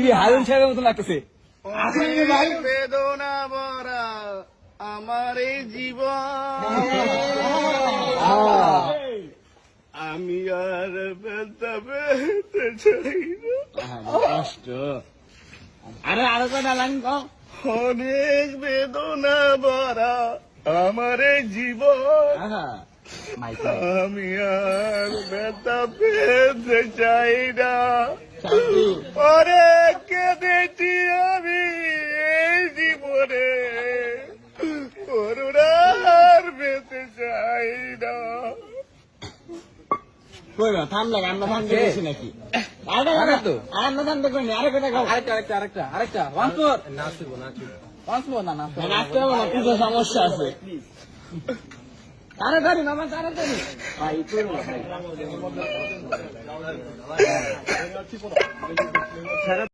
রে হারুন সাহেবের মতো লাগতেছে। অনেক বেদনা ভরা আমার এই জীবন, আমি আর ব্যথা পেতে চাই না। কষ্ট। আরে আরো কটা লাইন কও। অনেক বেদনা ভরা আমার এই জীবন, আমি আর ব্যথা পেতে চাই না। অনেক কেঁদেছি আমি এই জীবনে, করুণা আর পেতে চাই না। কইবা থামলে আমরা থামতে গেছি নাকি? আমরা থামতে কইনি, আরে কটা খাও। আরেকটা ওয়ান ফোর নাচতে হবে না, কিছু সমস্যা আছে। তাড়াতাড়ি মামা তাড়াতাড়ি ভাই